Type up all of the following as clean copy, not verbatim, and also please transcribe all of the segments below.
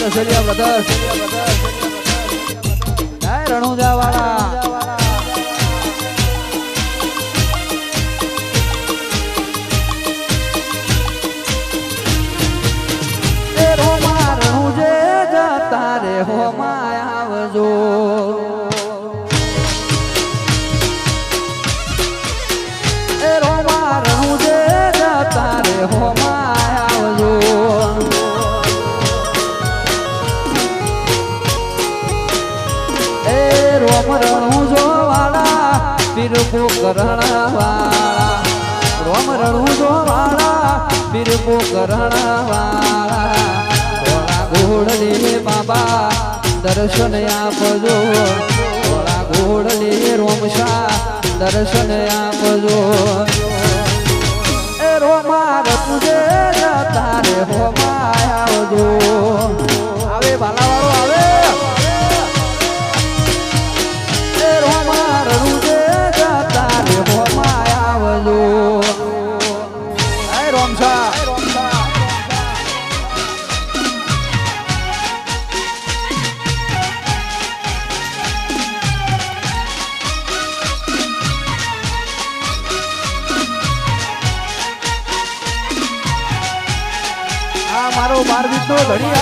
સરિયા brothers Ranuja વાળા હોમાં આવજો એ રોમા રણું જે જતા રે હોમાં આવજો એ રોમ રણું જો વાળા પીરપો કરણ વાળા રોમ રણું જો વાળા પીરપો કરણ વાળા ઘોડલી બાબા દર્શન આપજો થોડા ઘોડલી રોમશા દર્શન આપજો એ રોમા રતુજે જતા રે હોમાં આવજો આવે ભાલાવાળો આવે એ રોમા રતુજે જતા રે હોમાં આવજો એ રોમશા મારો 12 વીસ નો ઘડી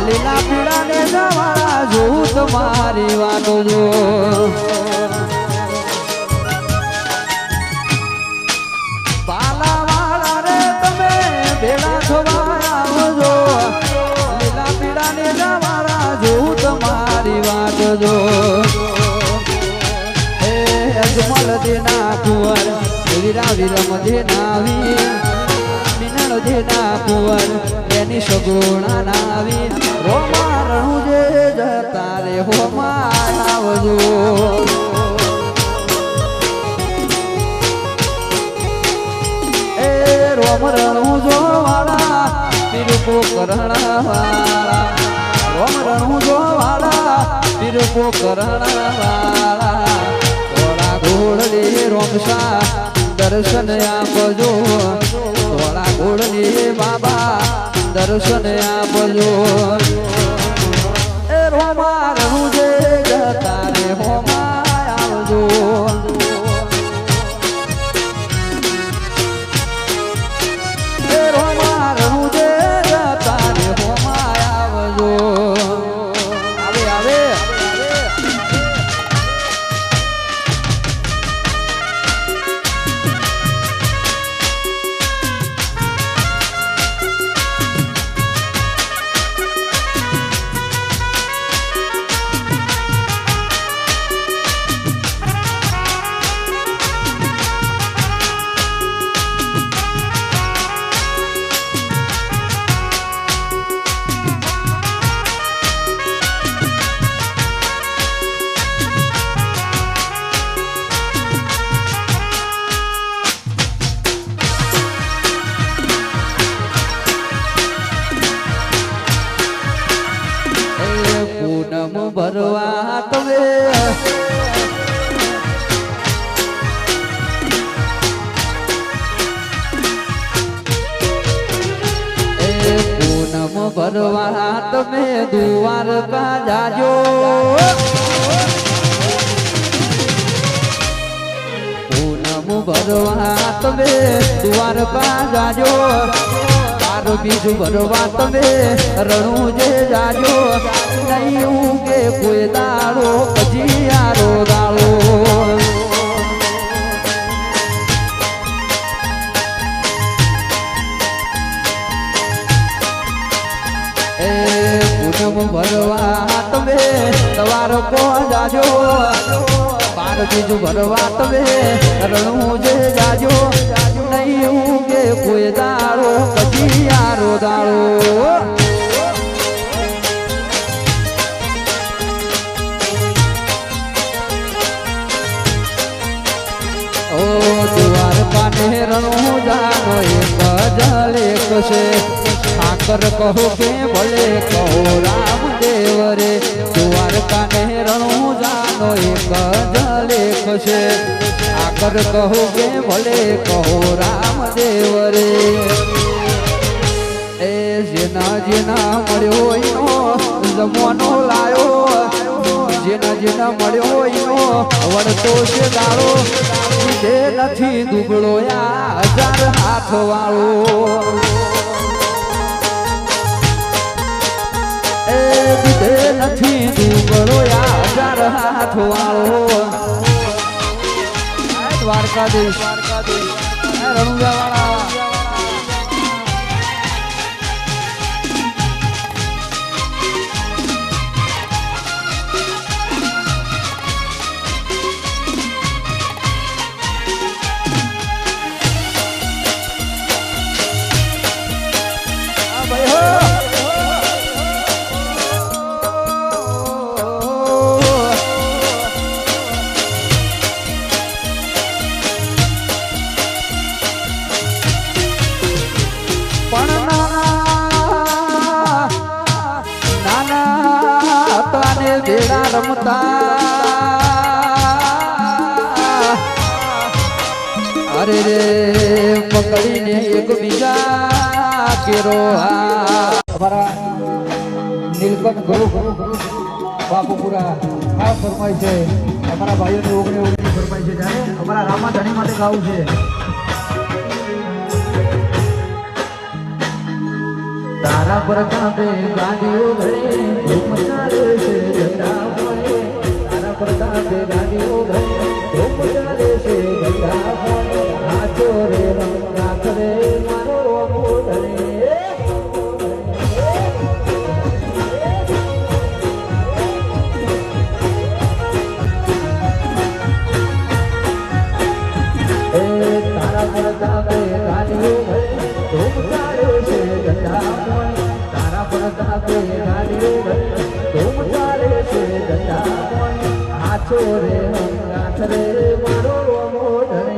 લીલા પીડા ને જવાળા જોઉં તમારી વાતો જો જો એ અજમલ દેના કુંવર વીરા વિરમ દેનાવી મિનળ દેના કુંવર એની સગુણા નાવી રોમા રણું જે જતા રે હોમાં આવજો એ રોમ રણું જો વાળા પીરપો કરણ વાળા રોમ રણું જો વાળા પીરપો કરણ વાળા થોડા ઘોડલી રોમશા દર્શન આપજો થોડા ઘોડલી બાબા દર્શન આપજો એ રોમા રણું જે જતા રે હોમાં આવજો એ રોમા રણું જે જતા રે હોમાં આવજો ભરવા તમે પૂનમ ભરવા તમે દ્વારકા જાજો પૂનમ ભરવા તમે દ્વારકા જાજો બીજું ભરવા તમે રણું જે જાજો નહીં કે કોઈ દાડો પછી આરો દાડો એ પૂનમ ભરવા તમે દ્વારકો જાજો બીજું ભરવા તમે રણું જે જાજો નહીં કે કોઈ દાડો પછી આરો દાડો ઓ કશે ઠાકર કહો કે ભલે કહો રામદેવ રે દ્વારકા ને રણુજાનો એક જ લેખ છે ઠાકર કહો કે ભલે કહો રામદેવ રે એ જેના જેના મળ્યો એનો જમવાનો લાયો જેના જેના મળ્યો એનો વળતો છે દાડો જે નથી દુબળો 1000 હાથ વાળો એ જે નથી દુબળો 1000 હાથ વાળો દ્વારકાધીશ રણુજા વાળા બેડા રમતા અરે રે પકડીને એક બીજા કેરો અમારા નીલકંઠ ગુરુ બાપુપુરા ખાસ ફરમાય છે અમારા ભાઈઓને ઓગણી ફરમાય છે ત્યારે અમારા રામા ધણી માટે ગાવું છે તારા પર કાંપે ગાડીઓ ઘરે ધૂમ ચાલે છે ગંગા મોએ તારા પર કાંપે ગાડીઓ ઘરે ધૂમ ચાલે છે ગંગા મોએ નાચો રે રંગા કરે મારો મોઢરે એ તારા પર કાંપે ગાડીઓ ઘરે ધૂમ ચાલે છે ગંગા ધૂમ ચાલે છે ગંગા આછો રે નાથ રે મારો મોઢરે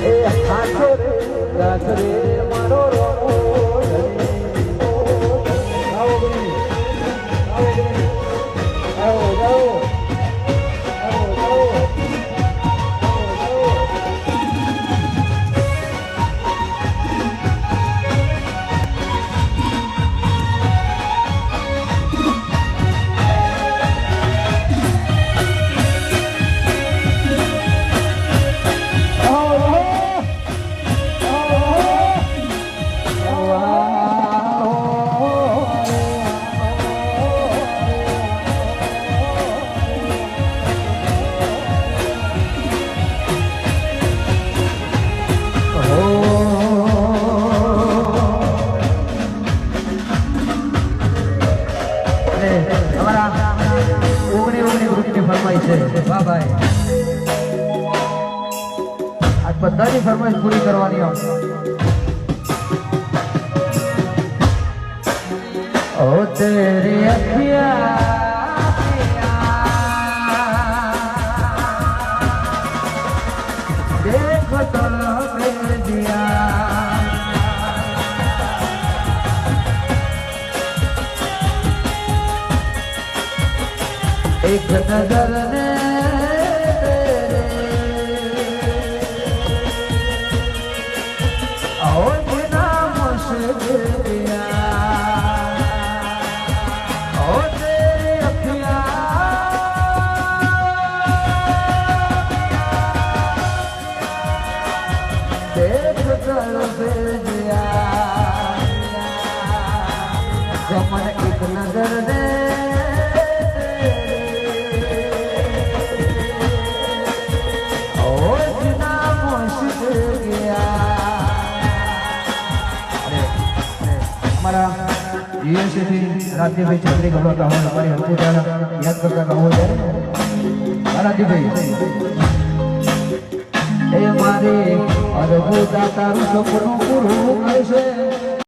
એ આછો રે નાથ રે મારો મોઢરે બધાની ફરમાઈશ પૂરી કરવાની ઓ તેરી અખિયા દેખો તો દિયા એક નજર ને एक नजर दे રાજ્યભાઈ છત્રી ગભરાતા હોય અમારી હલતી યાદ કરતા કહો રાજ્યભાઈ એ મારે અદભુત તારું સપનું પૂરું કરશે